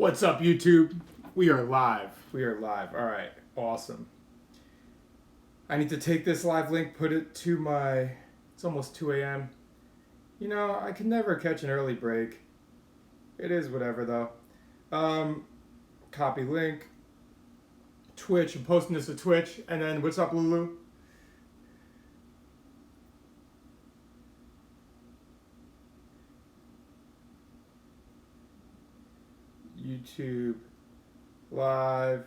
What's up, YouTube? We are live. We are live. All right. Awesome. I need to take this live link, put it to my... It's almost 2 a.m. You know, I can never catch an early break. It is whatever, though. Copy link. Twitch. I'm posting this to Twitch. And then, what's up, Lulu? YouTube live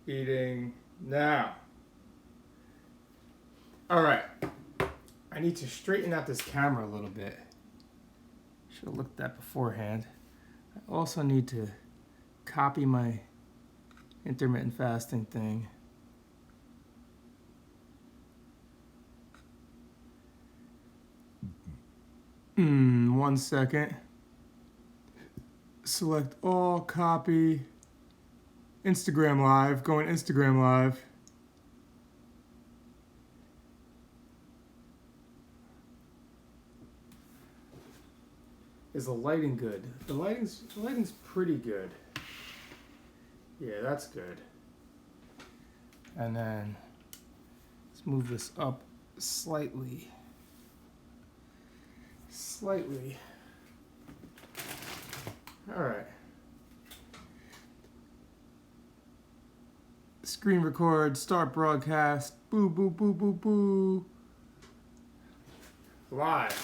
eating now. All right. I need to straighten out this camera a little bit. Should have looked at that beforehand. I also need to copy my intermittent fasting thing. One second. Select all, copy, Instagram live, going Instagram live. Is the lighting good? The lighting's pretty good. Yeah, that's good. And then let's move this up slightly. All right. Screen record, start broadcast. Boo, boo, boo, boo, boo. Live.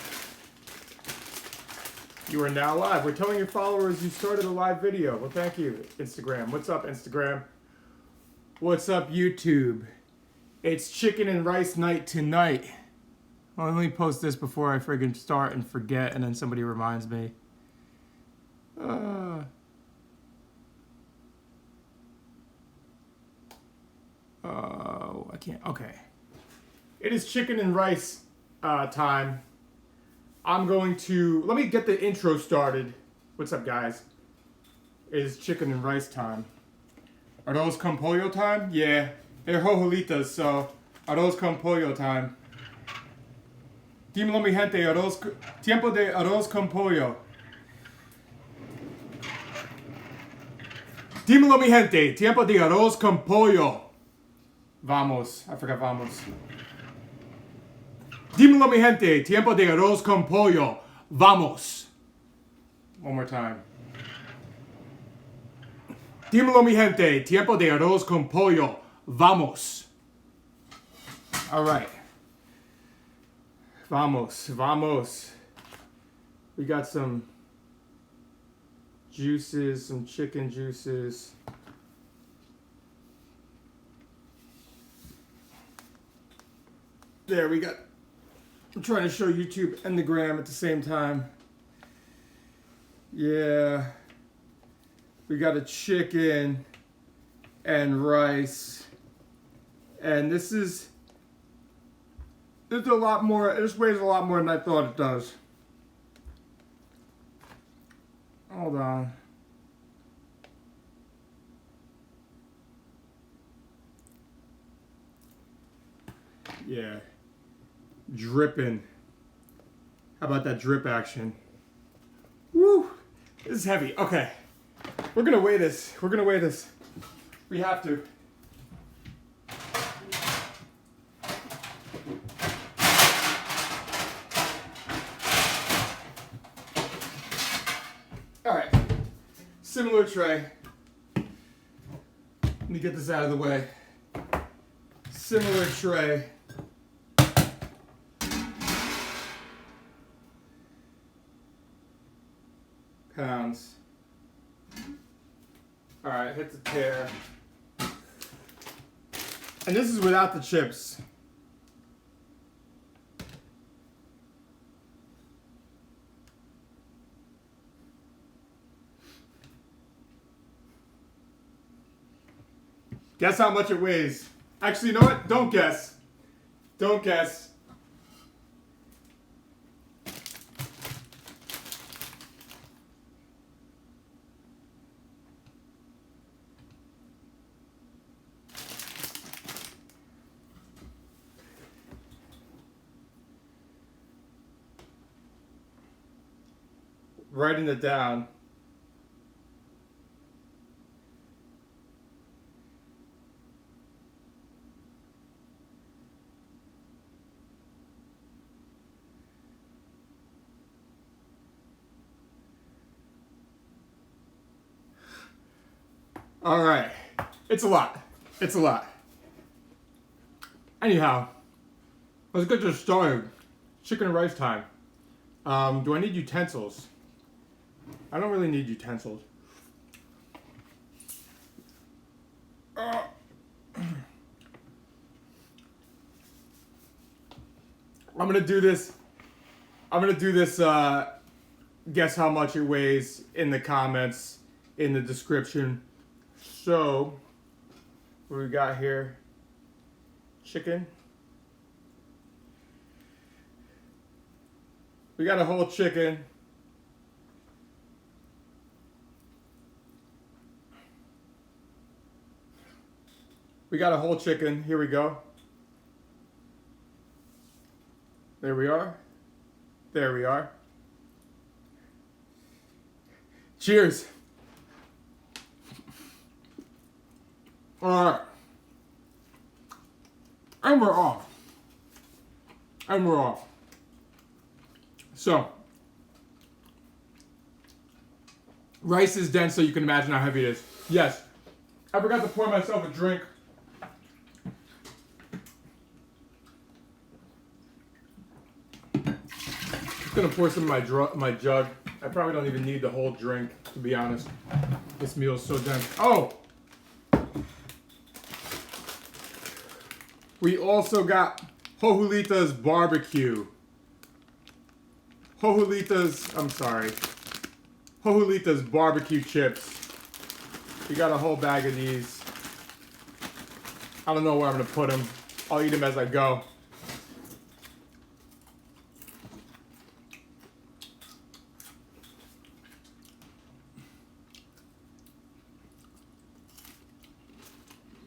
You are now live. We're telling your followers you started a live video. Well, thank you, Instagram. What's up, Instagram? What's up, YouTube? It's chicken and rice night tonight. Well, let me post this before I friggin' start and forget, and then somebody reminds me. I can't. Okay. It is chicken and rice time. I'm going to... Let me get the intro started. What's up, guys? It is chicken and rice time. Arroz con pollo time? Yeah. They're jojolitas, so arroz con pollo time. Dímelo, mi gente. Tiempo de arroz con pollo. Dímelo, mi gente. Tiempo de arroz con pollo. Vamos. I forgot vamos. Dímelo, mi gente. Tiempo de arroz con pollo. Vamos. One more time. Dímelo, mi gente. Tiempo de arroz con pollo. Vamos. All right. Vamos. Vamos. We got some juices, some chicken juices. There, we got... I'm trying to show YouTube and the gram at the same time. Yeah. We got a chicken and rice. And this is... There's a lot more... This weighs a lot more than I thought it does. Hold on. Yeah. Dripping. How about that drip action? Woo! This is heavy. Okay. We're gonna weigh this. We have to. Alright. Similar tray. Let me get this out of the way. Similar tray. Pounds. Alright, hit the tear. And this is without the chips. Guess how much it weighs. Actually, you know what? Don't guess. Don't guess. Writing it down. All right. It's a lot. It's a lot. Anyhow, let's get this started. Chicken and rice time. Do I need utensils? I don't really need utensils. I'm gonna do this. Guess how much it weighs in the comments, in the description. So, what we got here? Chicken. We got a whole chicken. We got a whole chicken. Here we go. There we are. There we are. Cheers. All right. And we're off. And we're off. So, rice is dense, so you can imagine how heavy it is. Yes. I forgot to pour myself a drink. I'm gonna pour some of my jug. I probably don't even need the whole drink, to be honest. This meal is so dense. Oh! We also got Jojulita's barbecue. Jojulita's barbecue chips. We got a whole bag of these. I don't know where I'm gonna put them. I'll eat them as I go.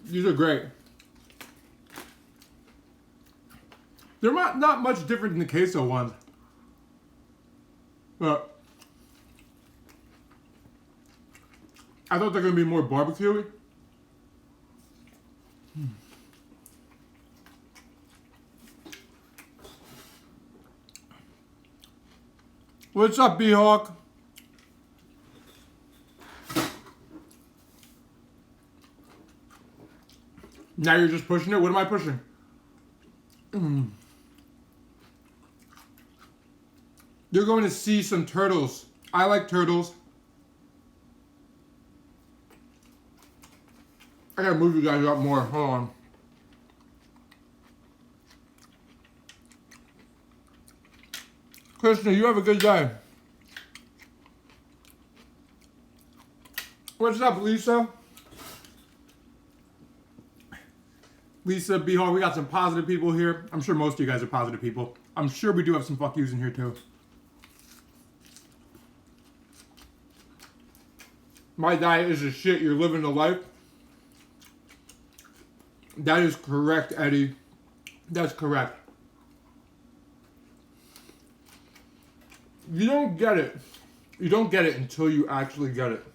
These are great. They're not much different than the queso ones. But I thought they're going to be more barbecue-y. What's up, B-Hawk? Now you're just pushing it? What am I pushing? You're going to see some turtles. I like turtles. I gotta move you guys up more. Hold on. Krishna, you have a good day. What's up, Lisa? Lisa, B-Hawk, we got some positive people here. I'm sure most of you guys are positive people. I'm sure we do have some fuck yous in here too. My diet is a shit. You're living a life. That is correct, Eddie. That's correct. You don't get it. You don't get it until you actually get it.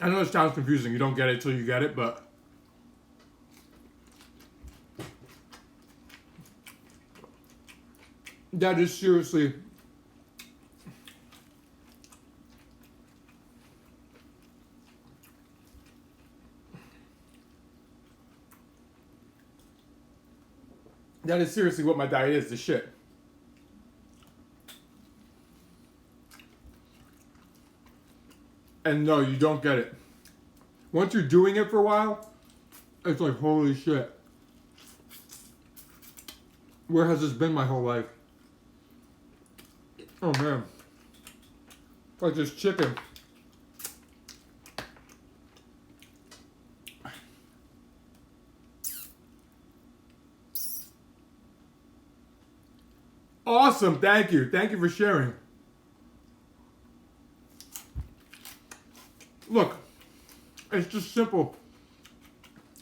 I know it sounds confusing. You don't get it until you get it, but that is seriously what my diet is, the shit. And no, you don't get it. Once you're doing it for a while, it's like, holy shit. Where has this been my whole life? Oh man. Like this chicken. Awesome, thank you. Thank you for sharing. Look, it's just simple.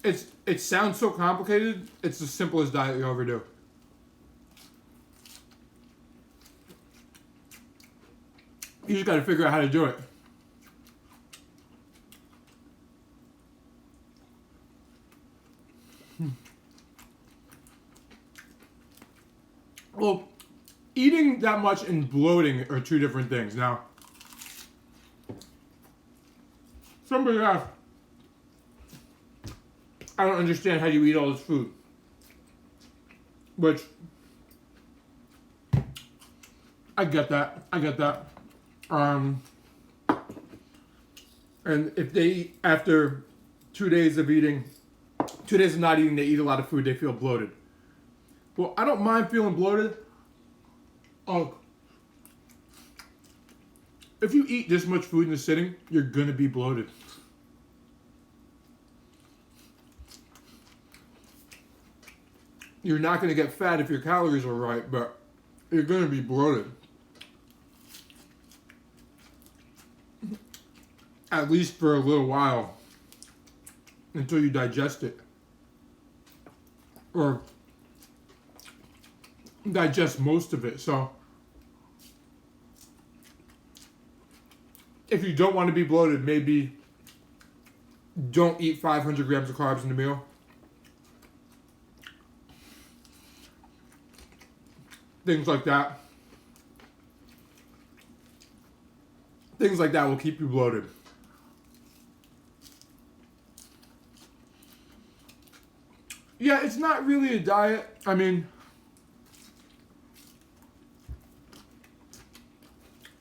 It sounds so complicated. It's the simplest diet you'll ever do. You just got to figure out how to do it. Well, eating that much and bloating are two different things. Now, somebody asked, I don't understand how you eat all this food. Which, I get that. And if they eat after 2 days of not eating, they eat a lot of food, they feel bloated. Well, I don't mind feeling bloated. Oh, if you eat this much food in a sitting, you're gonna be bloated. You're not gonna get fat if your calories are right, but you're gonna be bloated. At least for a little while, until you digest it. Or digest most of it. So if you don't want to be bloated, maybe don't eat 500 grams of carbs in a meal. Things like that. Things like that will keep you bloated. Yeah, it's not really a diet. I mean,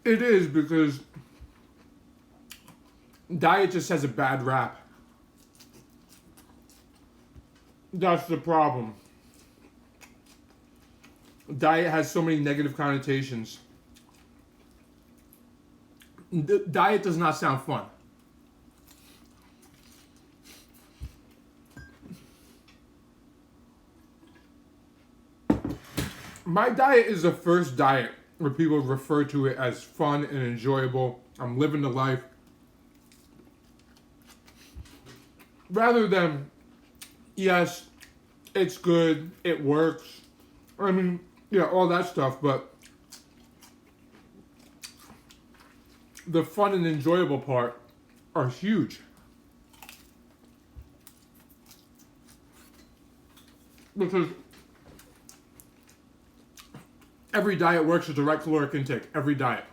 it is, because diet just has a bad rap. That's the problem. Diet has so many negative connotations. Diet does not sound fun. My diet is the first diet where people refer to it as fun and enjoyable. I'm living the life. Rather than, yes, it's good, it works. I mean, yeah, all that stuff, but the fun and enjoyable part are huge. Because every diet works with the right caloric intake. Every diet.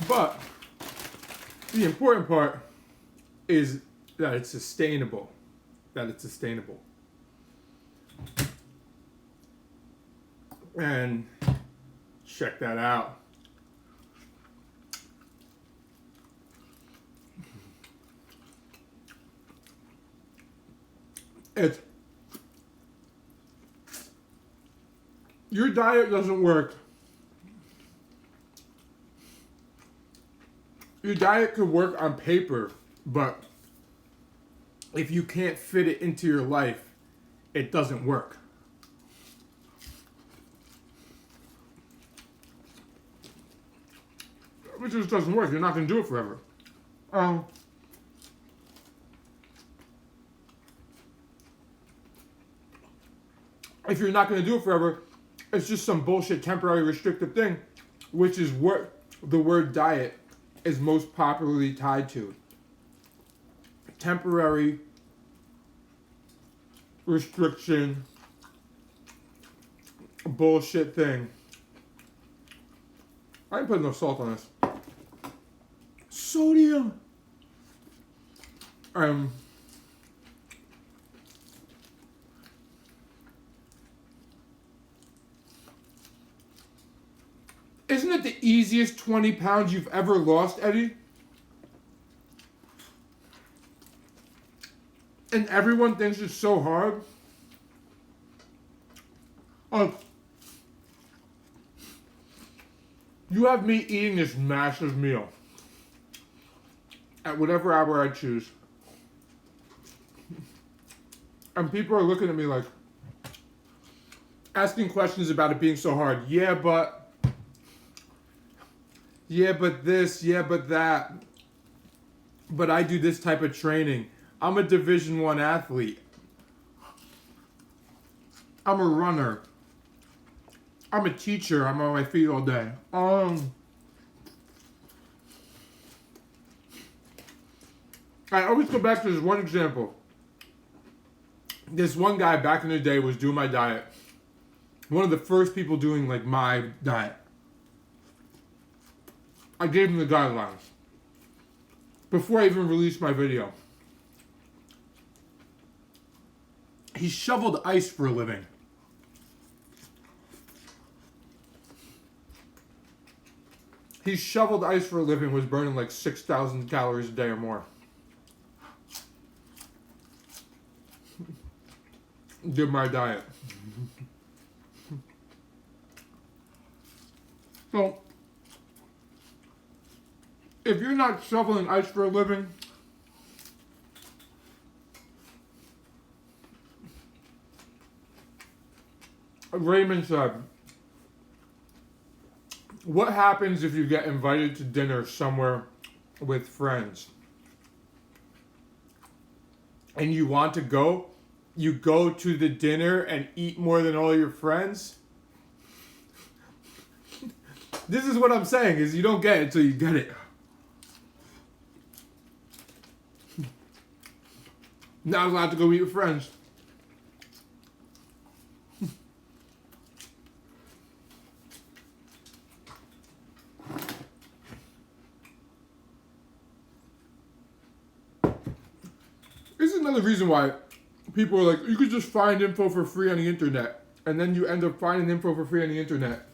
But the important part is that it's sustainable. And check that out. Your diet doesn't work. Your diet could work on paper, but if you can't fit it into your life, it doesn't work. It just doesn't work. You're not going to do it forever. If you're not going to do it forever, it's just some bullshit temporary restrictive thing, which is what the word diet is most popularly tied to. Temporary restriction bullshit thing. I didn't put no salt on this. Sodium. Isn't it the easiest 20 pounds you've ever lost, Eddie? And everyone thinks it's so hard. You have me eating this massive meal at whatever hour I choose. And people are looking at me like, asking questions about it being so hard. Yeah, but this, yeah, but that. But I do this type of training. I'm a Division I athlete. I'm a runner. I'm a teacher. I'm on my feet all day. I always go back to this one example. This one guy back in the day was doing my diet. One of the first people doing like my diet. I gave him the guidelines before I even released my video. He shoveled ice for a living. He shoveled ice for a living, was burning like 6,000 calories a day or more. Did my diet. So, if you're not shoveling ice for a living, Raymond said, what happens if you get invited to dinner somewhere with friends and you want to go? You go to the dinner and eat more than all your friends? This is what I'm saying, is you don't get it until you get it. Not allowed to go eat with friends. This is another reason why people are like, you could just find info for free on the internet. And then you end up finding info for free on the internet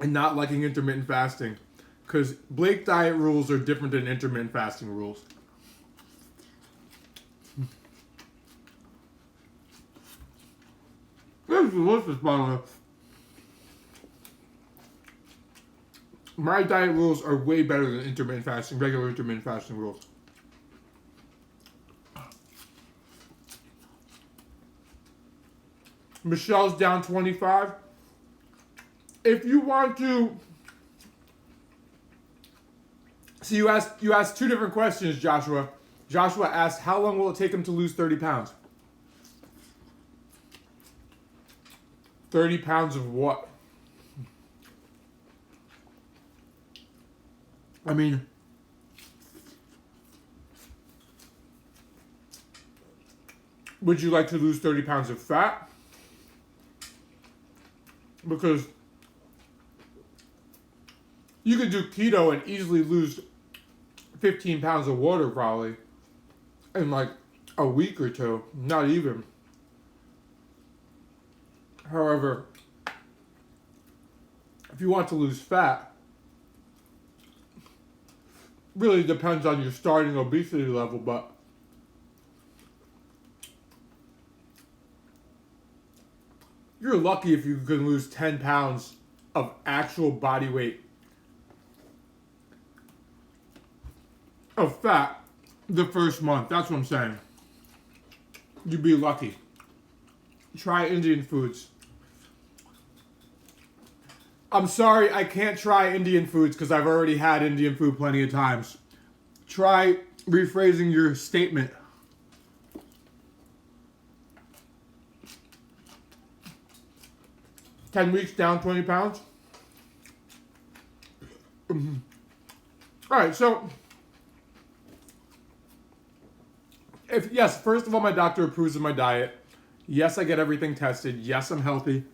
and not liking intermittent fasting. Because Blake diet rules are different than intermittent fasting rules. This is delicious, by the way. My diet rules are way better than intermittent fasting, regular intermittent fasting rules. Michelle's down 25. If you want to, so you asked two different questions, Joshua. Joshua asked, how long will it take him to lose 30 pounds? 30 pounds of what? I mean, would you like to lose 30 pounds of fat? Because you could do keto and easily lose 15 pounds of water probably in like a week or two, not even. However, if you want to lose fat, really depends on your starting obesity level, but you're lucky if you can lose 10 pounds of actual body weight of fat the first month. That's what I'm saying. You'd be lucky. Try Indian foods. I'm sorry, I can't try Indian foods because I've already had Indian food plenty of times. Try rephrasing your statement. "10 weeks down 20 pounds. Alright, so yes, first of all, my doctor approves of my diet. Yes, I get everything tested. Yes, I'm healthy.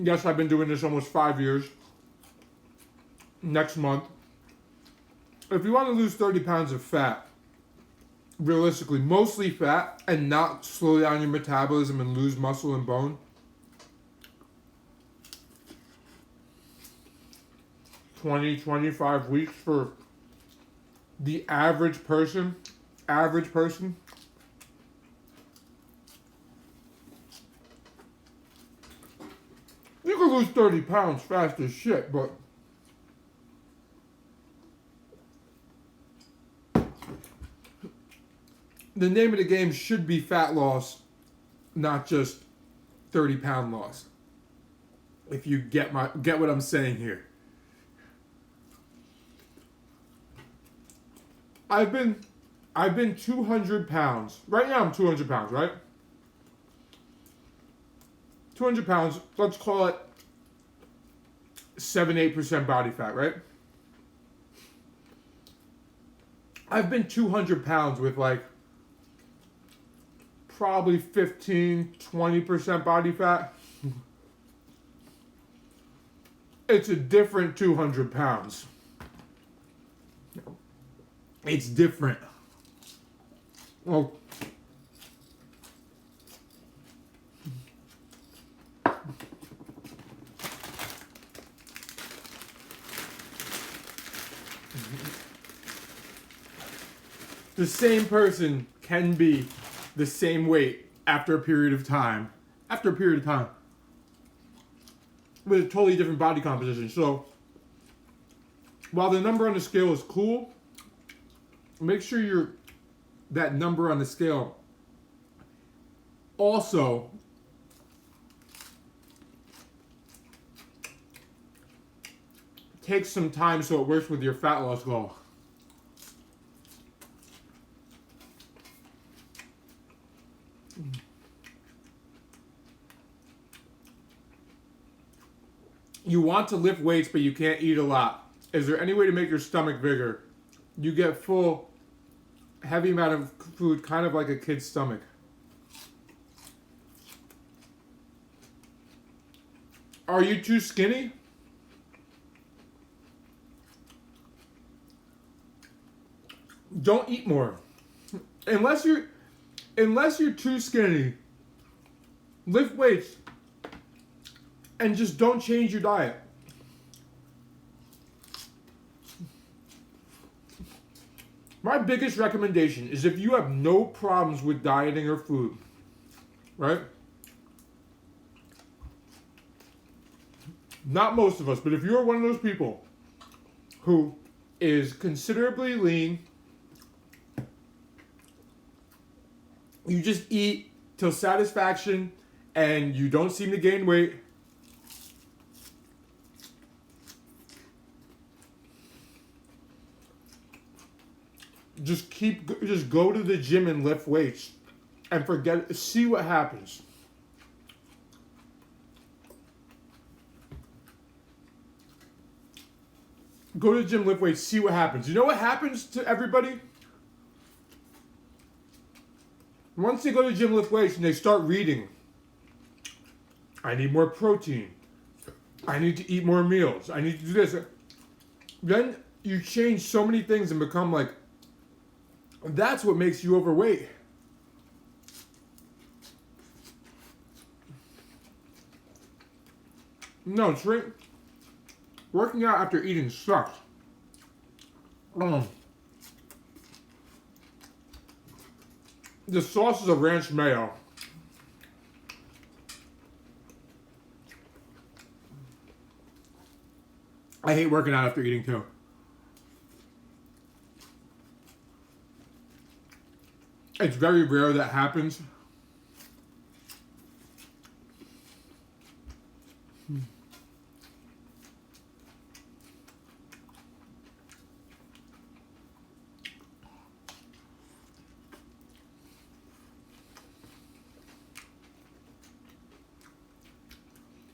Yes, I've been doing this almost 5 years. Next month. If you want to lose 30 pounds of fat, realistically, mostly fat, and not slow down your metabolism and lose muscle and bone, 20-25 weeks for the average person. You can lose 30 pounds fast as shit, but the name of the game should be fat loss, not just 30-pound loss. If you get what I'm saying here. I've been 200 pounds. Right now I'm 200 pounds, right? 200 pounds, let's call it 7-8% body fat, right? I've been 200 pounds with like probably 15-20% body fat. It's a different 200 pounds. It's different. Well, the same person can be the same weight after a period of time. After a period of time. With a totally different body composition. So, while the number on the scale is cool, make sure that number on the scale also takes some time so it works with your fat loss goal. You want to lift weights, but you can't eat a lot. Is there any way to make your stomach bigger? You get full, heavy amount of food, kind of like a kid's stomach. Are you too skinny? Don't eat more. Unless you're too skinny, lift weights and just don't change your diet. My biggest recommendation is if you have no problems with dieting or food, right? Not most of us, but if you're one of those people who is considerably lean, you just eat till satisfaction and you don't seem to gain weight, just go to the gym and lift weights and see what happens. Go to the gym, lift weights, see what happens. You know what happens to everybody? Once they go to the gym, lift weights, and they start reading, I need more protein. I need to eat more meals. I need to do this. Then you change so many things and become like, that's what makes you overweight. No, working out after eating sucks. The sauce is a ranch mayo. I hate working out after eating too. It's very rare that happens.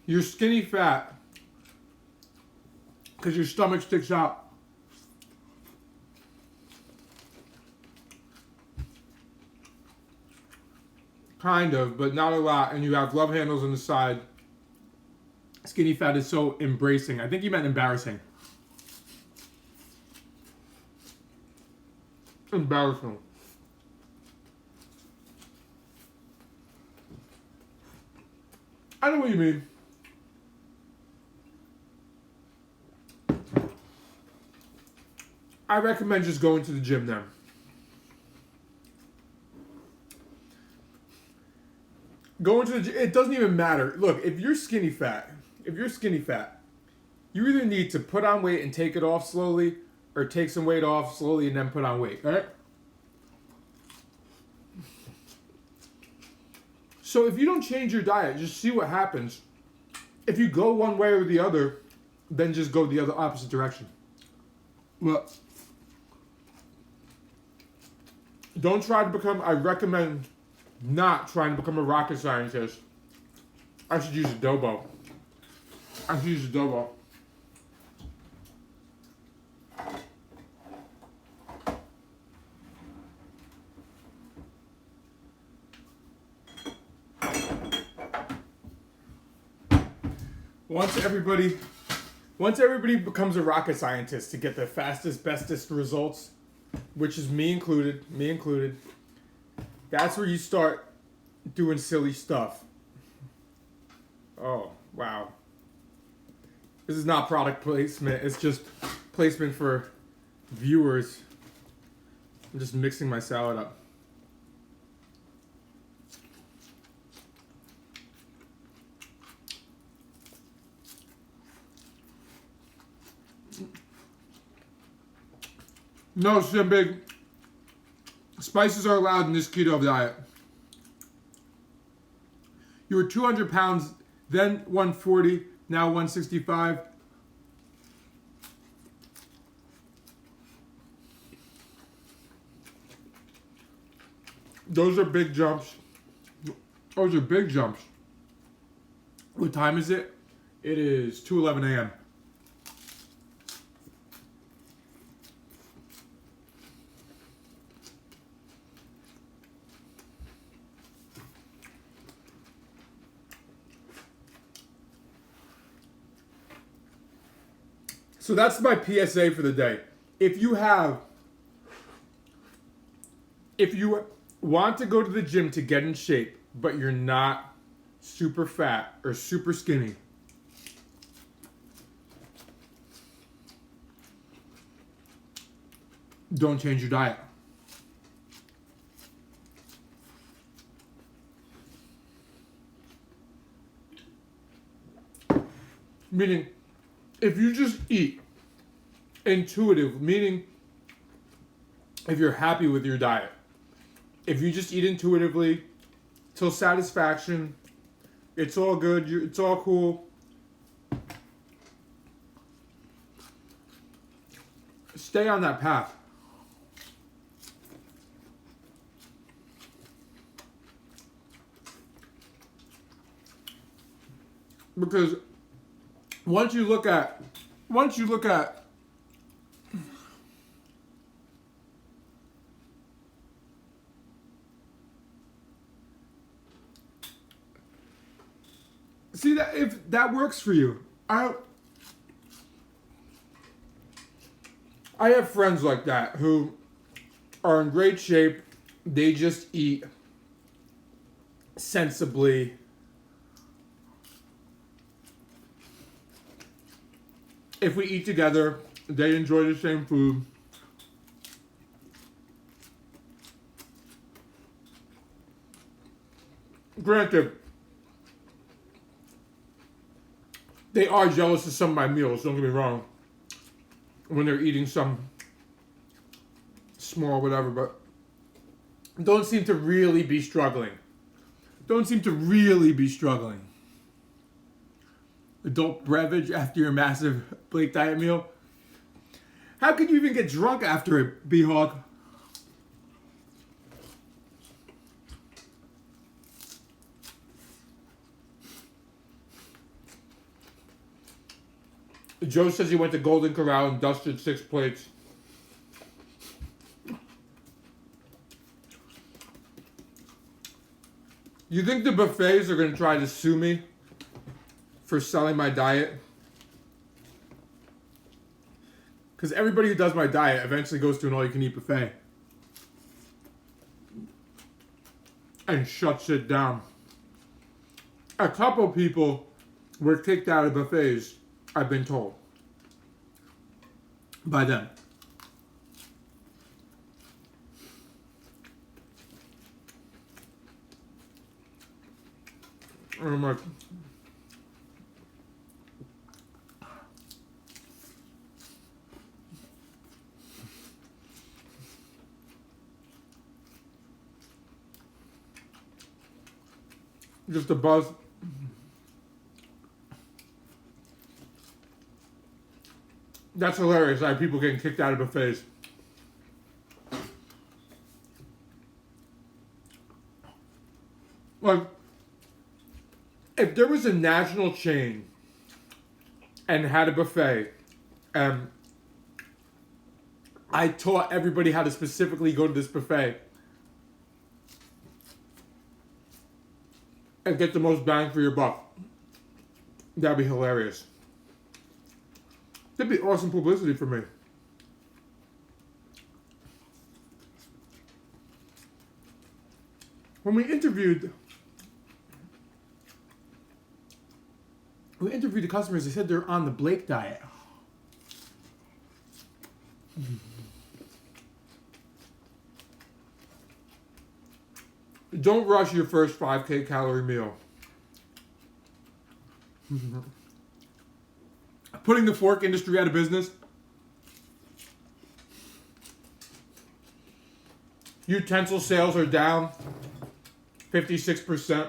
You're skinny fat because your stomach sticks out. Kind of, but not a lot. And you have love handles on the side. Skinny fat is so embracing. I think you meant embarrassing. Embarrassing. I know what you mean. I recommend just going to the gym then. Going to the gym, it doesn't even matter. Look, if you're skinny fat, you either need to put on weight and take it off slowly, or take some weight off slowly and then put on weight, alright? So if you don't change your diet, just see what happens. If you go one way or the other, then just go the other opposite direction. Well, don't try to become, I recommend not trying to become a rocket scientist. I should use adobo. Once everybody Once everybody becomes a rocket scientist to get the fastest, bestest results, which is me included, that's where you start doing silly stuff. Oh, wow. This is not product placement. It's just placement for viewers. I'm just mixing my salad up. No, Simbig. Spices are allowed in this keto diet. You were 200 pounds, then 140, now 165. Those are big jumps. Those are big jumps. What time is it? It is 2:11 a.m. So that's my PSA for the day. If you want to go to the gym to get in shape, but you're not super fat or super skinny, don't change your diet. Meaning, if you just eat intuitive, meaning if you're happy with your diet, if you just eat intuitively till satisfaction, it's all good, it's all cool. Stay on that path. Because once you look at see that if that works for you. I have friends like that who are in great shape. They just eat sensibly. If we eat together, they enjoy the same food. Granted, they are jealous of some of my meals, don't get me wrong, when they're eating some small whatever, but don't seem to really be struggling. Adult beverage after your massive Blake diet meal. How could you even get drunk after it, B-Hog? Joe says he went to Golden Corral and dusted 6 plates. You think the buffets are going to try to sue me for selling my diet? Because everybody who does my diet eventually goes to an all-you-can-eat buffet and shuts it down. A couple people were kicked out of buffets, I've been told, by them. And I'm like, just a buzz. That's hilarious. I have people getting kicked out of buffets. Like, if there was a national chain and had a buffet, and I taught everybody how to specifically go to this buffet and get the most bang for your buck, That'd be hilarious. That'd be awesome publicity for me. When we interviewed the customers, they said they're on the Blake diet. Don't rush your first 5K calorie meal. Putting the fork industry out of business. Utensil sales are down 56%.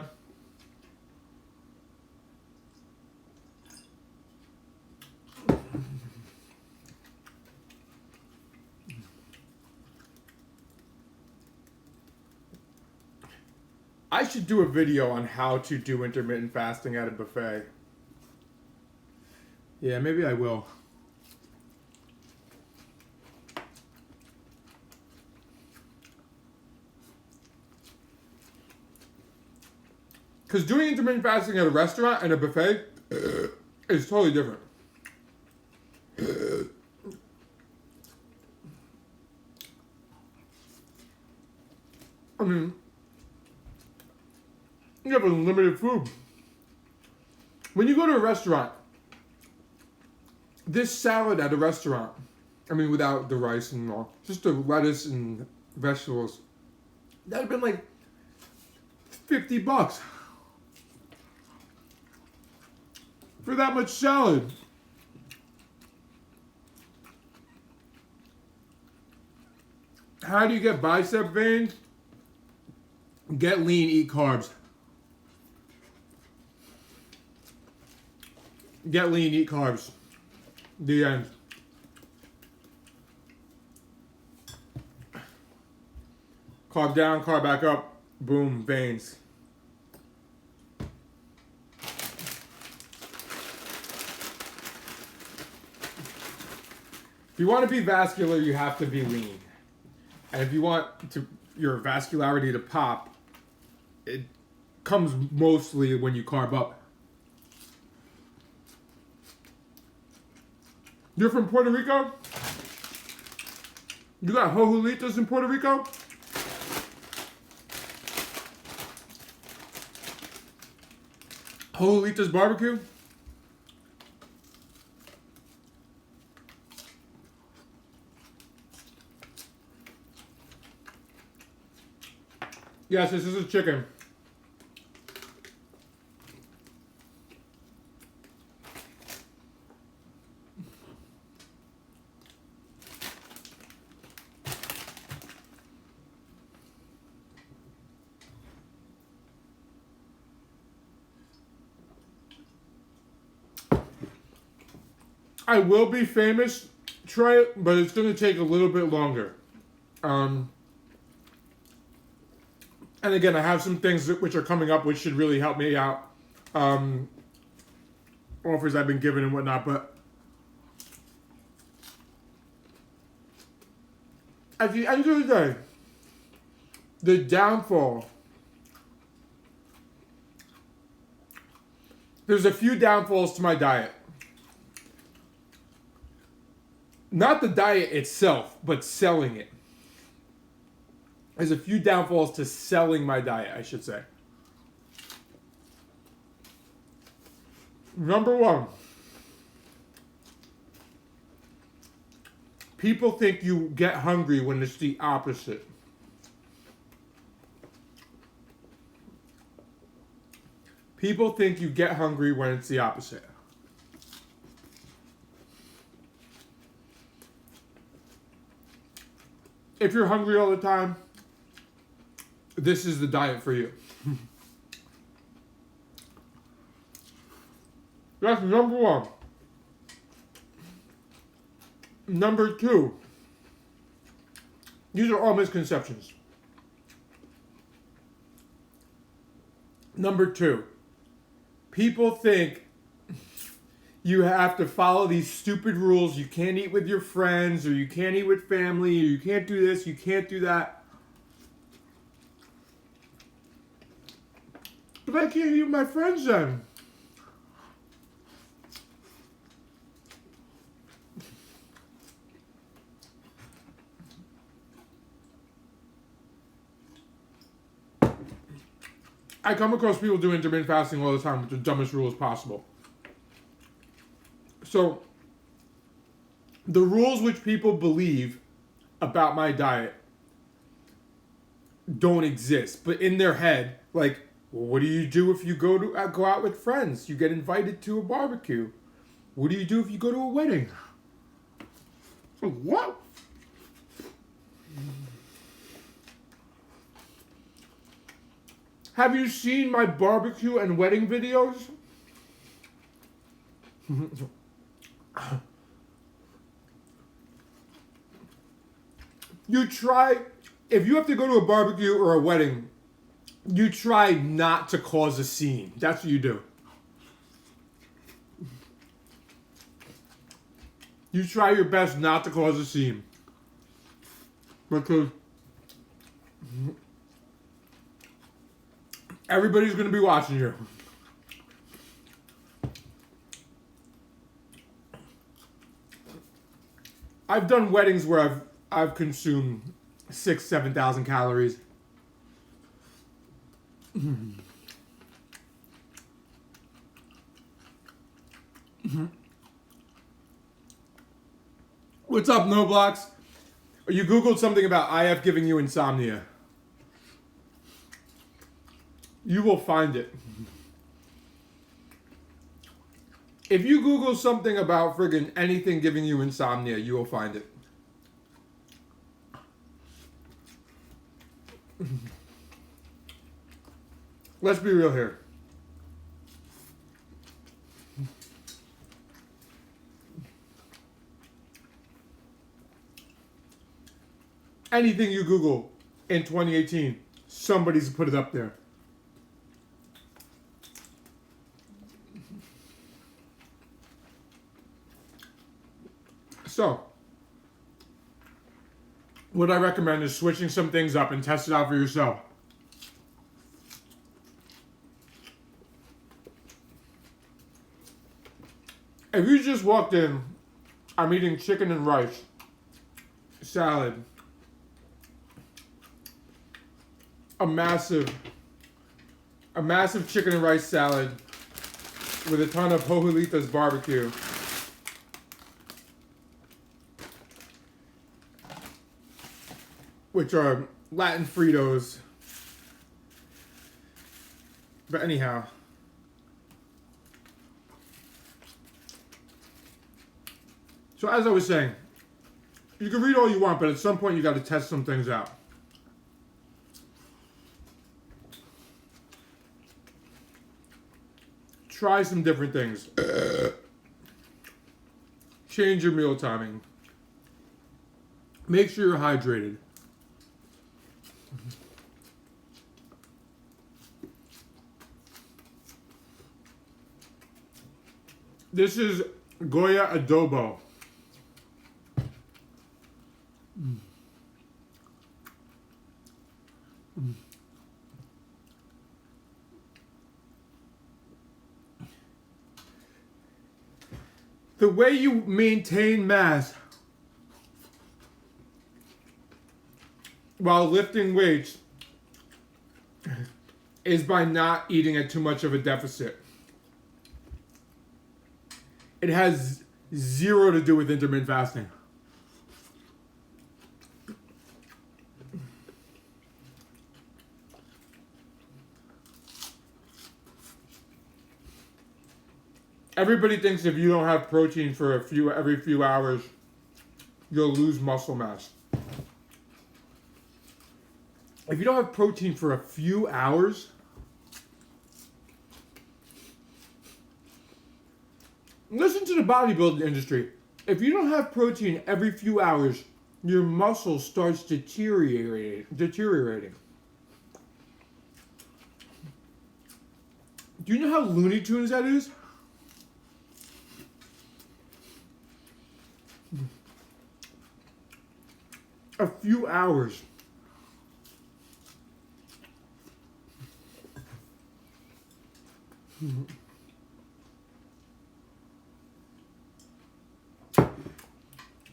I should do a video on how to do intermittent fasting at a buffet. Yeah, maybe I will. Because doing intermittent fasting at a restaurant and a buffet is totally different. I mean, you have unlimited food. When you go to a restaurant, this salad at a restaurant, I mean without the rice and all, just the lettuce and vegetables, that would have been like $50 for that much salad. How do you get bicep veins? Get lean, eat carbs. Get lean, eat carbs. The end. Carb down, carb back up. Boom, veins. If you want to be vascular, you have to be lean. And if you want your vascularity to pop, it comes mostly when you carb up. You're from Puerto Rico? You got hojuelitas in Puerto Rico? Hojuelitas barbecue? Yes, this is a chicken. I will be famous, try it, but it's going to take a little bit longer. And again, I have some things which are coming up which should really help me out. Offers I've been given and whatnot, but at the end of the day, the downfall, there's a few downfalls to my diet. Not the diet itself, but selling it. There's a few downfalls to selling my diet, I should say. Number one, people think you get hungry when it's the opposite. People think you get hungry when it's the opposite. If you're hungry all the time, this is the diet for you. That's number one. Number two, these are all misconceptions. Number two, people think you have to follow these stupid rules. You can't eat with your friends, or you can't eat with family, or you can't do this, you can't do that. But I can't eat with my friends then. I come across people doing intermittent fasting all the time with the dumbest rules possible. So, the rules which people believe about my diet don't exist, but in their head, like, well, what do you do if you go out with friends? You get invited to a barbecue. What do you do if you go to a wedding? What? Have you seen my barbecue and wedding videos? You try, if you have to go to a barbecue or a wedding, you try not to cause a scene. That's what you do. You try your best not to cause a scene. Because everybody's going to be watching you. I've done weddings where I've consumed 6,000-7,000 calories. What's up, No Blocks? You Googled something about IF giving you insomnia. You will find it. If you Google something about friggin' anything giving you insomnia, you will find it. Let's be real here. Anything you Google in 2018, somebody's put it up there. So, what I recommend is switching some things up and test it out for yourself. If you just walked in, I'm eating chicken and rice, salad, a massive chicken and rice salad with a ton of Jojolitas barbecue. Which are Latin Fritos. But anyhow. So as I was saying, you can read all you want, but at some point you got to test some things out. Try some different things. Change your meal timing. Make sure you're hydrated. This is Goya adobo. The way you maintain mass while lifting weights is by not eating at too much of a deficit. It has zero to do with intermittent fasting. Everybody thinks if you don't have protein for every few hours, you'll lose muscle mass. If you don't have protein for a few hours, listen to the bodybuilding industry. If you don't have protein every few hours, your muscle starts deteriorating. Do you know how Looney Tunes that is? A few hours.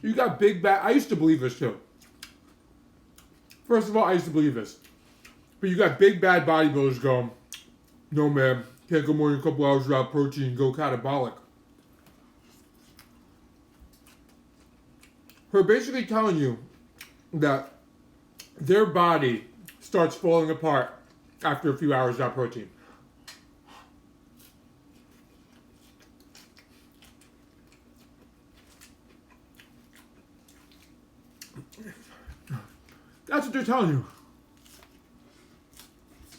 You got big bad. I used to believe this too. First of all, I used to believe this. But you got big bad bodybuilders going, No, man. Can't go more than a couple hours without protein and go catabolic. Her basically telling you that their body starts falling apart after a few hours without protein. That's what they're telling you.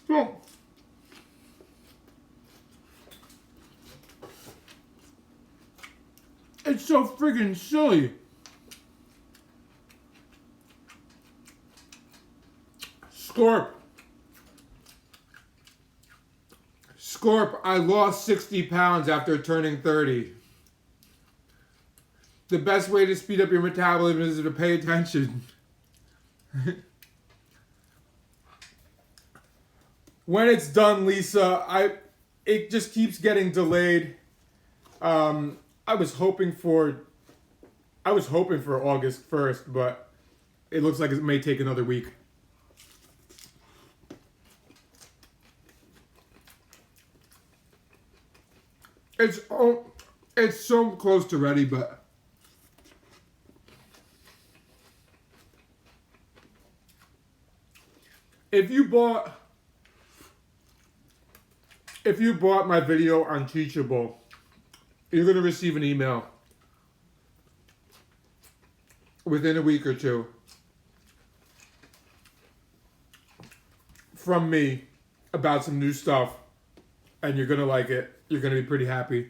So, it's so friggin' silly. Scorp, I lost 60 pounds after turning 30. The best way to speed up your metabolism is to pay attention. When it's done, Lisa, it just keeps getting delayed. I was hoping for August 1st, but it looks like it may take another week. It's so close to ready, but if you bought my video on Teachable, you're going to receive an email within a week or two from me about some new stuff, and you're going to like it. You're going to be pretty happy.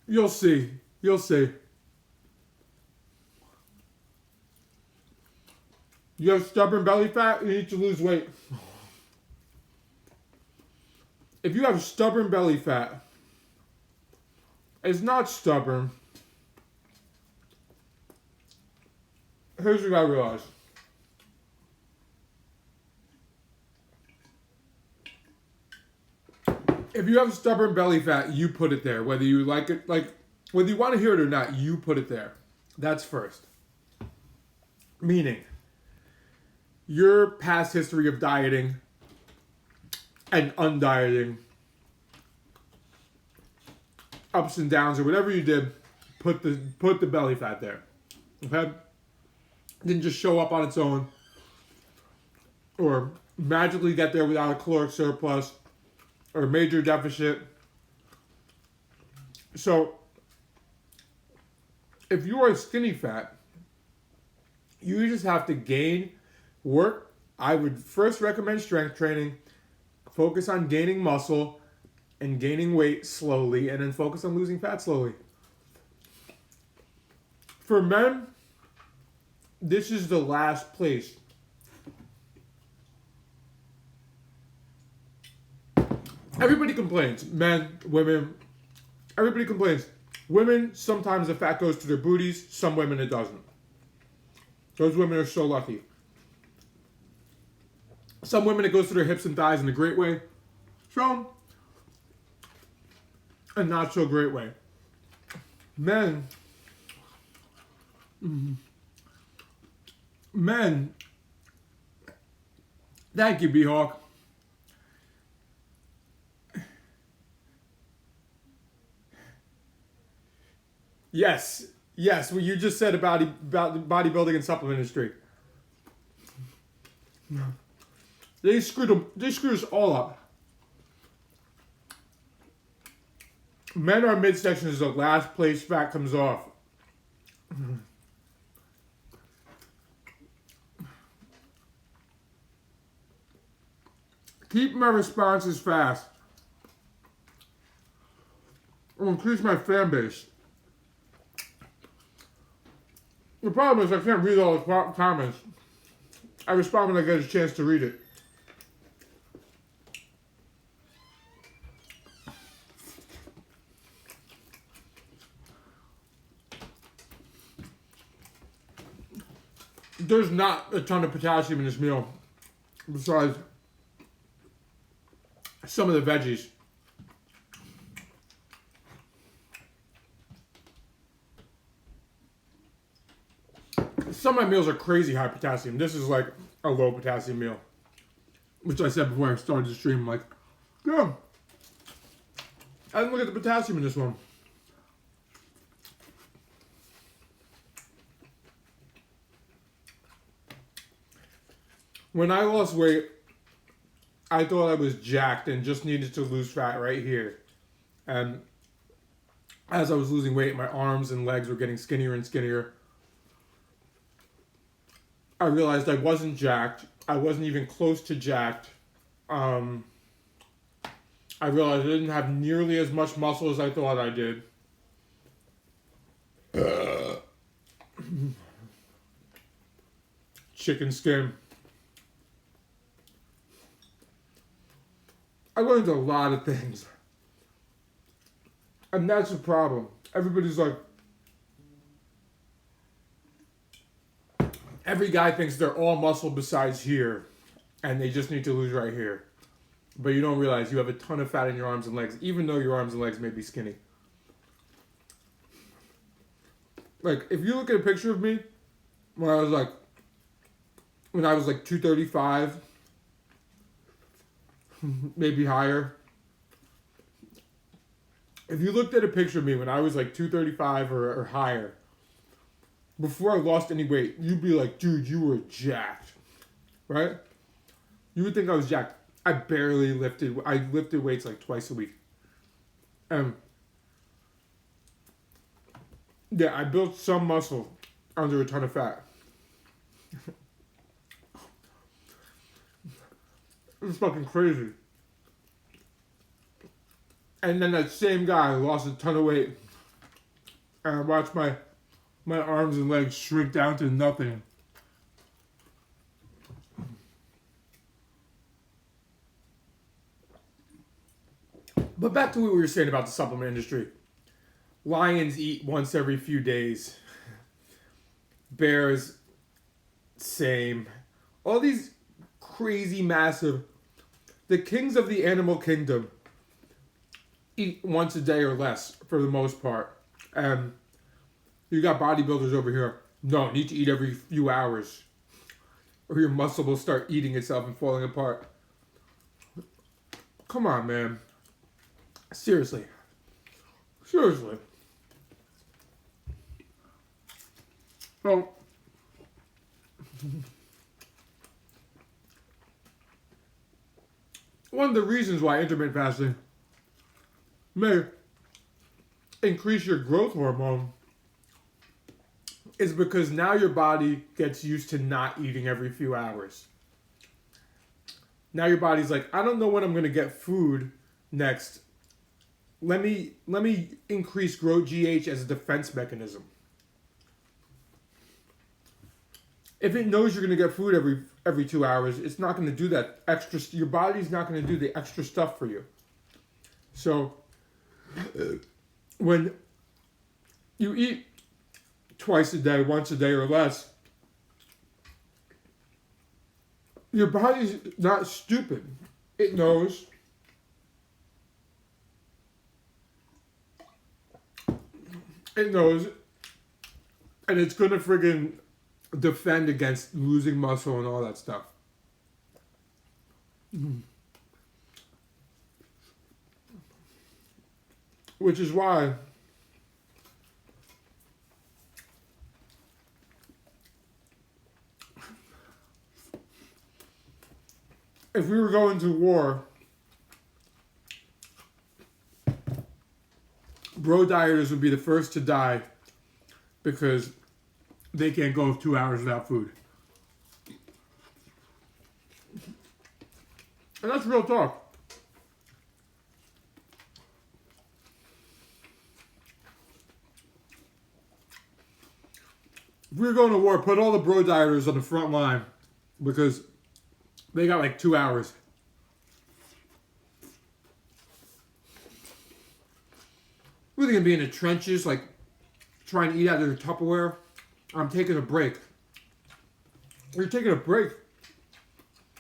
You'll see. You'll see. You have stubborn belly fat, you need to lose weight. If you have stubborn belly fat, it's not stubborn. Here's what I realized. If you have stubborn belly fat, you put it there. Whether you like it, whether you want to hear it or not, you put it there. That's first. Meaning, your past history of dieting and undieting, ups and downs, or whatever you did, put the belly fat there. Okay? Didn't just show up on its own, or magically get there without a caloric surplus or major deficit. So, if you are skinny fat, you just have to gain work. I would first recommend strength training, focus on gaining muscle and gaining weight slowly, and then focus on losing fat slowly. For men, this is the last place. Everybody complains. Men, women, everybody complains. Women, sometimes the fat goes to their booties. Some women it doesn't. Those women are so lucky. Some women it goes to their hips and thighs in a great way. Some, a not so great way. Men, thank you, B-Hawk. Yes, what you just said about the bodybuilding and supplement industry. They screwed us all up. Men, our midsection is the last place fat comes off. Keep my responses fast. I'll increase my fan base. The problem is I can't read all the comments. I respond when I get a chance to read it. There's not a ton of potassium in this meal, besides some of the veggies. Some of my meals are crazy high potassium. This is like a low potassium meal. Which I said before I started the stream, like, yeah. I didn't look at the potassium in this one. When I lost weight, I thought I was jacked and just needed to lose fat right here. And as I was losing weight, my arms and legs were getting skinnier and skinnier. I realized I wasn't jacked. I wasn't even close to jacked. I realized I didn't have nearly as much muscle as I thought I did. Chicken skin. I learned a lot of things. And that's the problem. Everybody's like, every guy thinks they're all muscle besides here, and they just need to lose right here. But you don't realize you have a ton of fat in your arms and legs, even though your arms and legs may be skinny. Like, if you look at a picture of me when I was like 235, maybe higher. If you looked at a picture of me when I was like 235 or higher, before I lost any weight, you'd be like, dude, you were jacked, right? You would think I was jacked. I lifted weights like twice a week. Yeah, I built some muscle under a ton of fat. It's fucking crazy. And then that same guy lost a ton of weight. And I watched my arms and legs shrink down to nothing. But back to what we were saying about the supplement industry. Lions eat once every few days. Bears, same. All these crazy, massive... The kings of the animal kingdom eat once a day or less, for the most part. And you got bodybuilders over here. No, need to eat every few hours, or your muscle will start eating itself and falling apart. Come on, man. Seriously. Seriously. So, one of the reasons why intermittent fasting may increase your growth hormone is because now your body gets used to not eating every few hours. Now your body's like, I don't know when I'm going to get food next. Let me increase growth GH as a defense mechanism. If it knows you're going to get food every 2 hours, it's not going to do that extra. Your body's not going to do the extra stuff for you. So when you eat twice a day, once a day or less, your body's not stupid. It knows. It knows. And it's going to friggin' defend against losing muscle and all that stuff. Which is why if we were going to war, bro dieters would be the first to die because they can't go 2 hours without food. And that's real talk. If we were going to war, put all the bro dieters on the front line because they got like 2 hours. We're going to be in the trenches, like trying to eat out of their Tupperware. I'm taking a break. We're taking a break.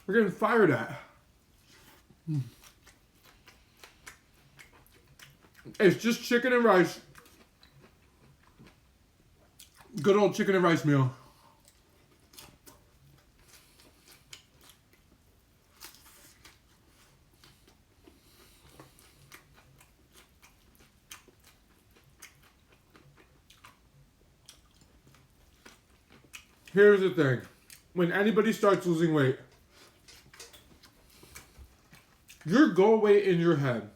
We're getting fired at. It's just chicken and rice. Good old chicken and rice meal. Here's the thing. When anybody starts losing weight, your goal weight in your head,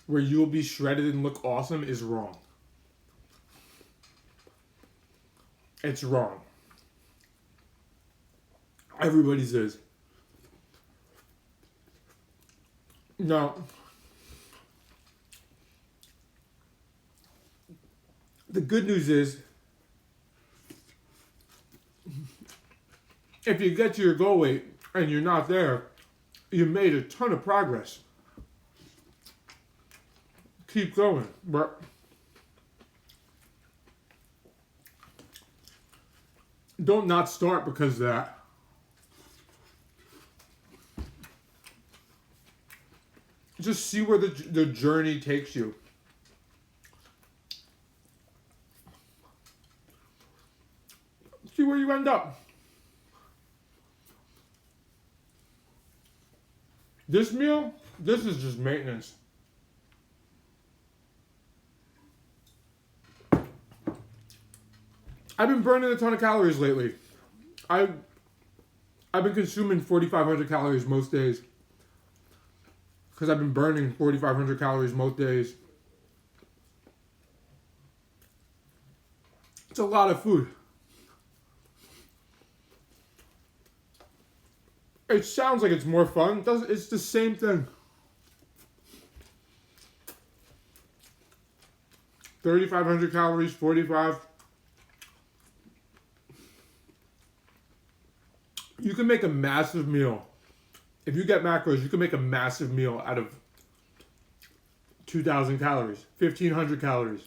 where you will be shredded and look awesome, is wrong. It's wrong. Everybody's is. Now, the good news is, if you get to your goal weight and you're not there, you made a ton of progress. Keep going, but don't not start because of that. Just see where the journey takes you. See where you end up. This meal, this is just maintenance. I've been burning a ton of calories lately. I've been consuming 4,500 calories most days. Because I've been burning 4,500 calories most days. It's a lot of food. It sounds like it's more fun. It's the same thing. 3,500 calories, 45. You can make a massive meal. If you get macros, you can make a massive meal out of 2,000 calories, 1,500 calories.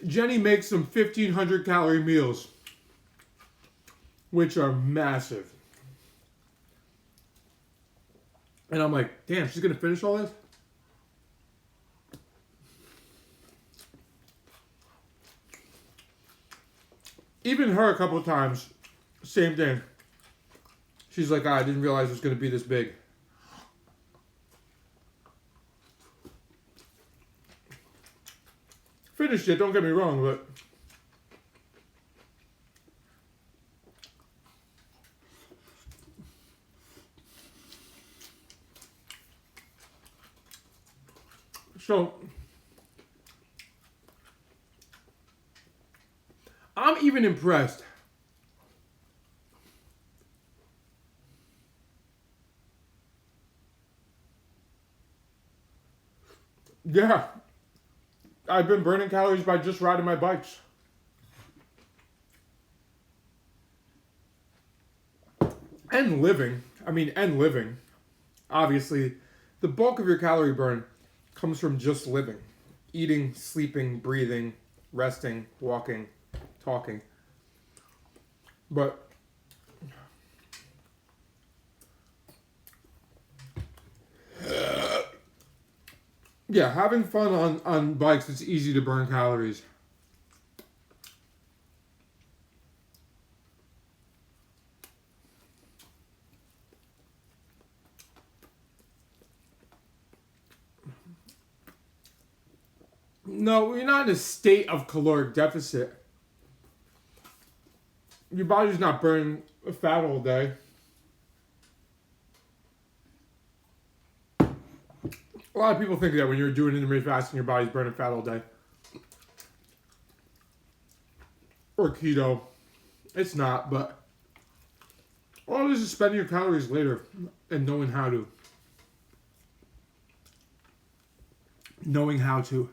Jenny makes some 1,500 calorie meals, which are massive. And I'm like, damn, she's going to finish all this? Even her a couple of times, same thing. She's like, I didn't realize it was going to be this big. Finished it, don't get me wrong, but so I'm even impressed. Yeah. I've been burning calories by just riding my bikes. And living. Obviously, the bulk of your calorie burn comes from just living. Eating, sleeping, breathing, resting, walking, talking. But yeah, having fun on bikes, it's easy to burn calories. No, you're not in a state of caloric deficit. Your body's not burning fat all day. A lot of people think that when you're doing intermittent fasting, your body's burning fat all day. Or keto. It's not, but all it is spending your calories later and knowing how to. Knowing how to.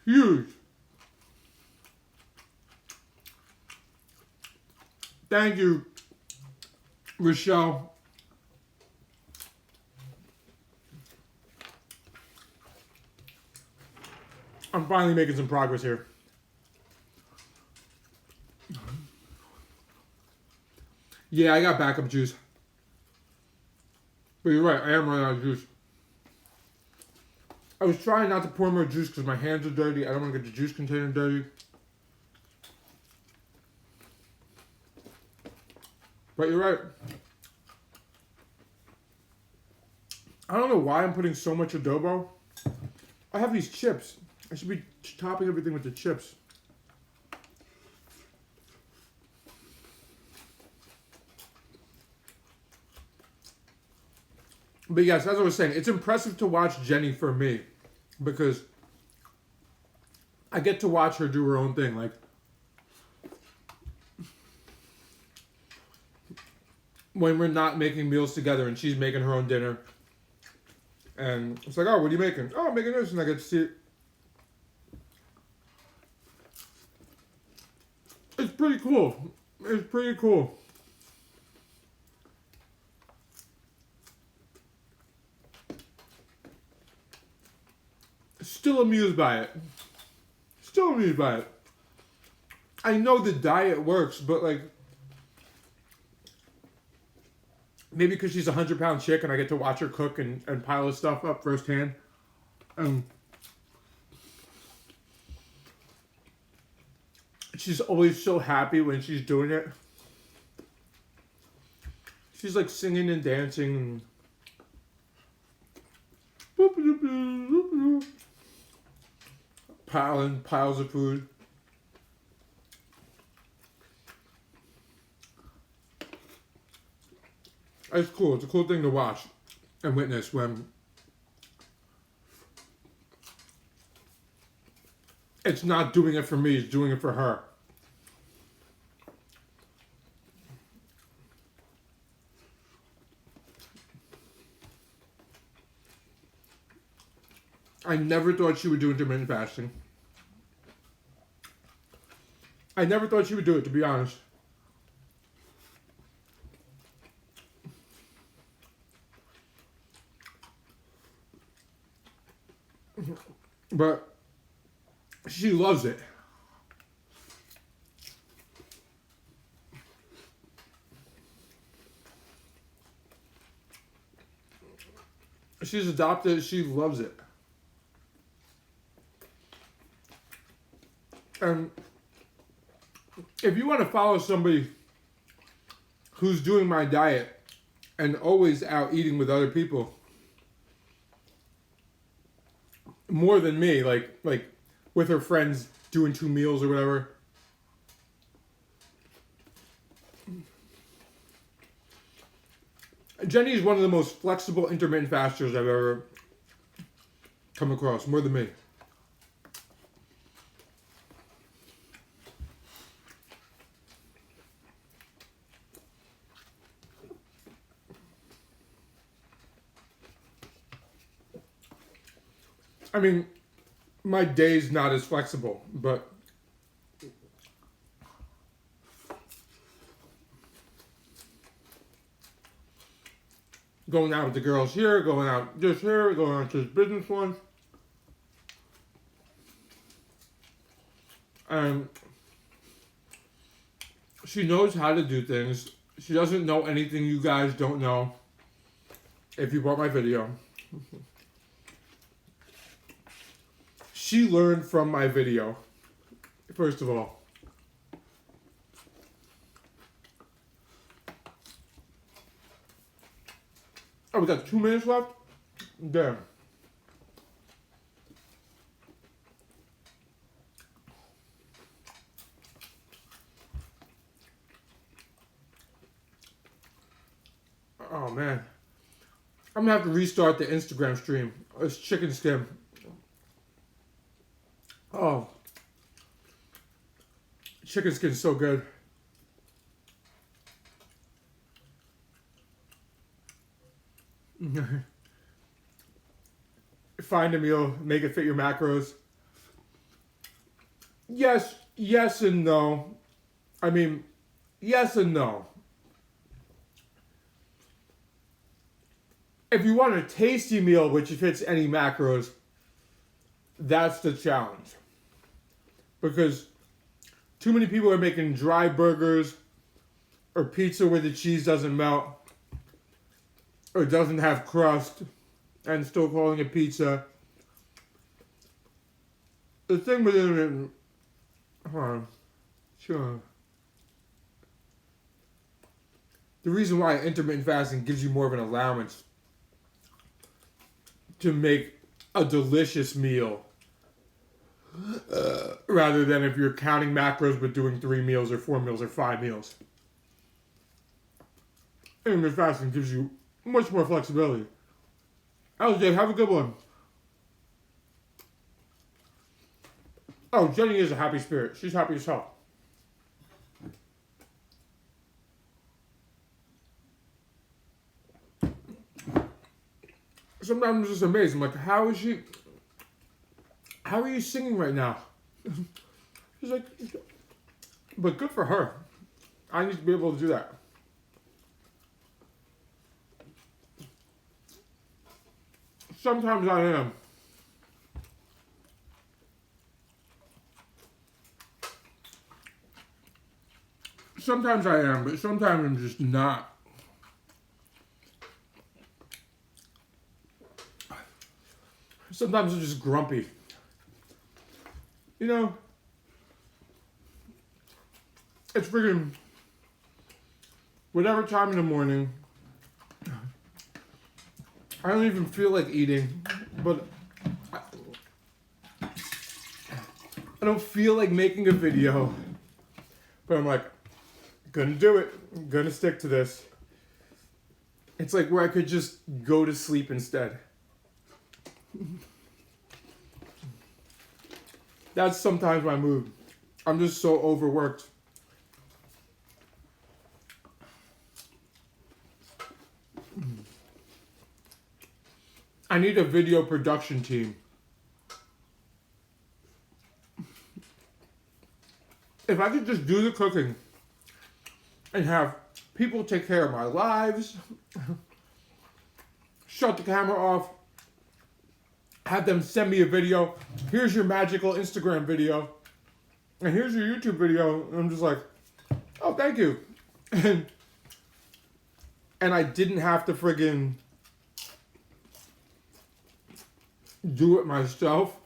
Huge. Thank you, Rochelle. I'm finally making some progress here. Yeah, I got backup juice. But you're right, I am running out of juice. I was trying not to pour more juice because my hands are dirty. I don't want to get the juice container dirty. But you're right. I don't know why I'm putting so much adobo. I have these chips. I should be topping everything with the chips. But yes, as I was saying, it's impressive to watch Jenny for me because I get to watch her do her own thing. Like, when we're not making meals together and she's making her own dinner. And it's like, oh, what are you making? Oh, I'm making this. And I get to see it. It's pretty cool. It's pretty cool. Still amused by it. Still amused by it. I know the diet works, but like, maybe because she's a 100-pound chick and I get to watch her cook and pile this stuff up firsthand. She's always so happy when she's doing it. She's like singing and dancing. Piling piles of food. It's cool. It's a cool thing to watch and witness when it's not doing it for me, it's doing it for her. I never thought she would do intermittent fasting. I never thought she would do it, to be honest. But she loves it. She's adopted, she loves it. And if you want to follow somebody who's doing my diet and always out eating with other people, more than me, like with her friends doing 2 meals or whatever. Jenny is one of the most flexible intermittent fasters I've ever come across, more than me. I mean, my day's not as flexible, but going out with the girls here, going out just here, going out to this business one. And she knows how to do things. She doesn't know anything you guys don't know if you bought my video. She learned from my video, first of all. Oh, we got 2 minutes left? Damn. Oh, man. I'm gonna have to restart the Instagram stream. It's chicken skin. Oh, chicken skin's so good. Find a meal, make it fit your macros. Yes and no. I mean, yes and no. If you want a tasty meal which fits any macros, that's the challenge. Because too many people are making dry burgers or pizza where the cheese doesn't melt or doesn't have crust and still calling it pizza. The thing with it, hold on, sure. The reason why intermittent fasting gives you more of an allowance to make a delicious meal rather than if you're counting macros but doing 3 meals or 4 meals or 5 meals. Intermittent fasting gives you much more flexibility. LJ, have a good one. Oh, Jenny is a happy spirit. She's happy as hell. Sometimes I'm just amazed. I'm like, how are you singing right now? She's like, but good for her. I need to be able to do that. Sometimes I am. Sometimes I am, but sometimes I'm just not. Sometimes I'm just grumpy. You know, it's freaking whatever time in the morning. I don't even feel like eating, but I don't feel like making a video. But I'm like, gonna do it. I'm gonna stick to this. It's like where I could just go to sleep instead. That's sometimes my mood. I'm just so overworked. I need a video production team. If I could just do the cooking and have people take care of my lives, shut the camera off, have them send me a video. Here's your magical Instagram video. And here's your YouTube video. And I'm just like, oh, thank you. And I didn't have to friggin' do it myself.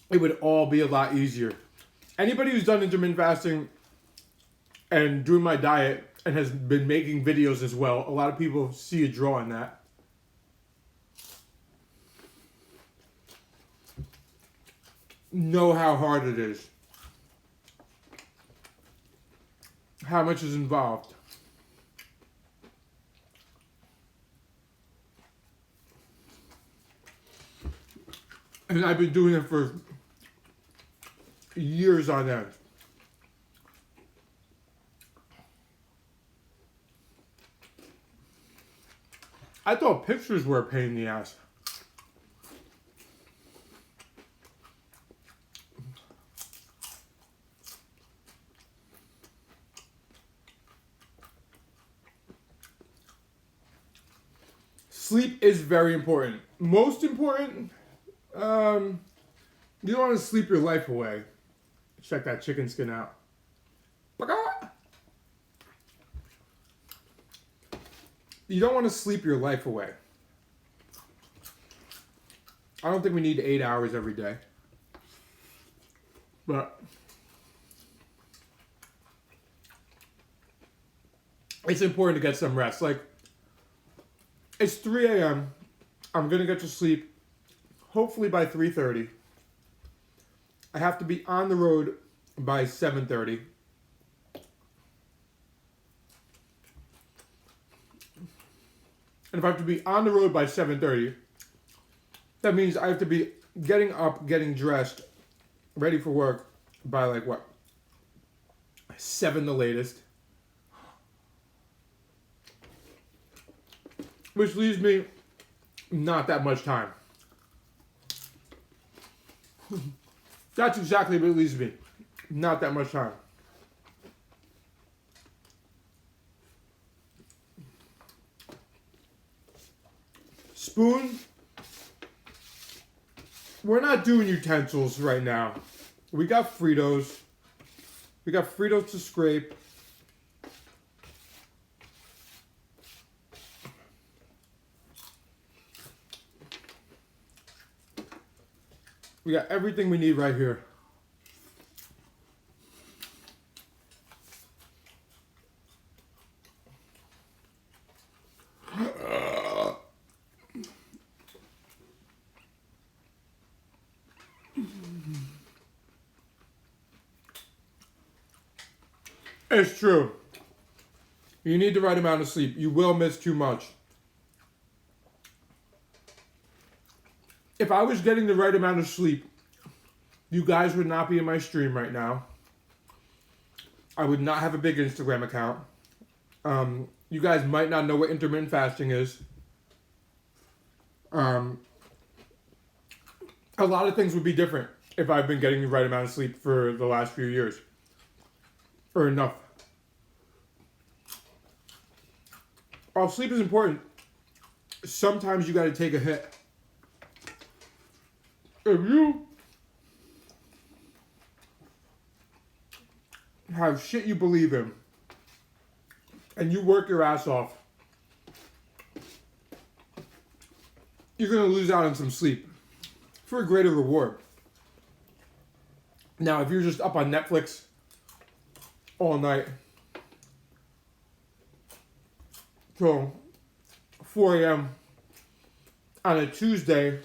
It would all be a lot easier. Anybody who's done intermittent fasting and doing my diet and has been making videos as well, a lot of people see a draw in that. Know how hard it is. How much is involved. And I've been doing it for years on end. I thought pictures were a pain in the ass. Sleep is very important. Most important, you don't want to sleep your life away. Check that chicken skin out. You don't want to sleep your life away. I don't think we need 8 hours every day. But it's important to get some rest. Like, it's 3 a.m. I'm going to get to sleep hopefully by 3:30. I have to be on the road by 7:30. And if I have to be on the road by 7:30, that means I have to be getting up, getting dressed, ready for work by like what? 7 the latest. Which leaves me not that much time. That's exactly what it leaves me. Not that much time. Spoon. We're not doing utensils right now. We got Fritos. We got Fritos to scrape. We got everything we need right here. It's true. You need the right amount of sleep. You will miss too much. If I was getting the right amount of sleep, you guys would not be in my stream right now. I would not have a big Instagram account. You guys might not know what intermittent fasting is. A lot of things would be different if I've been getting the right amount of sleep for the last few years. Or enough. While sleep is important, sometimes you gotta take a hit. If you have shit you believe in, and you work your ass off, you're gonna lose out on some sleep for a greater reward. Now, if you're just up on Netflix all night till 4 a.m. on a Tuesday,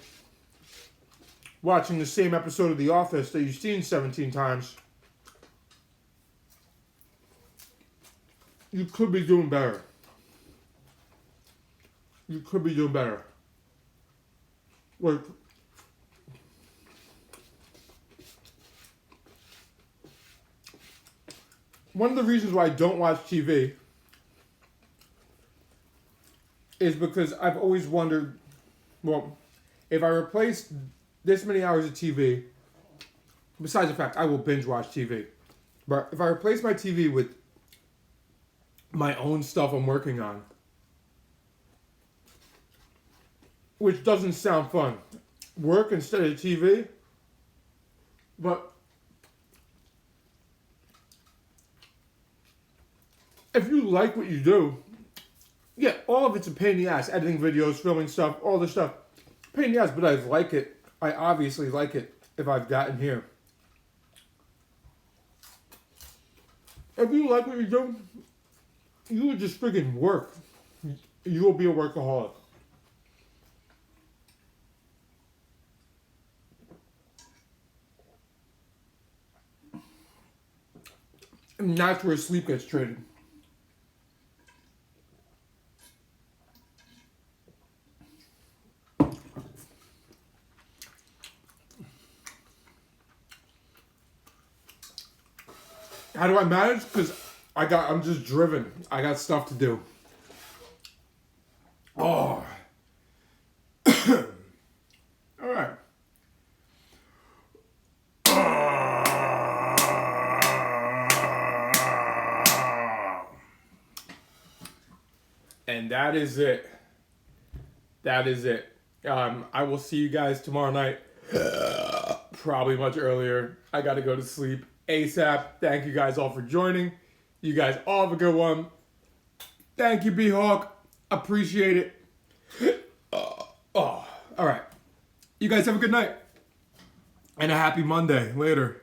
watching the same episode of The Office that you've seen 17 times, you could be doing better. You could be doing better. Like, one of the reasons why I don't watch TV is because I've always wondered, well, if I replace this many hours of TV, besides the fact I will binge watch TV, but if I replace my TV with my own stuff I'm working on, which doesn't sound fun, work instead of TV, but if you like what you do, yeah, all of it's a pain in the ass. Editing videos, filming stuff, all this stuff. Pain in the ass, but I like it. I obviously like it if I've gotten here. If you like what you do, you would just freaking work. You will be a workaholic. And that's where sleep gets traded. How do I manage? Because I'm just driven. I got stuff to do. Oh. All right. And that is it. That is it. I will see you guys tomorrow night. Probably much earlier. I got to go to sleep ASAP. Thank you guys all for joining. You guys all have a good one. Thank you, B-Hawk. Appreciate it. All right. You guys have a good night. And a happy Monday. Later.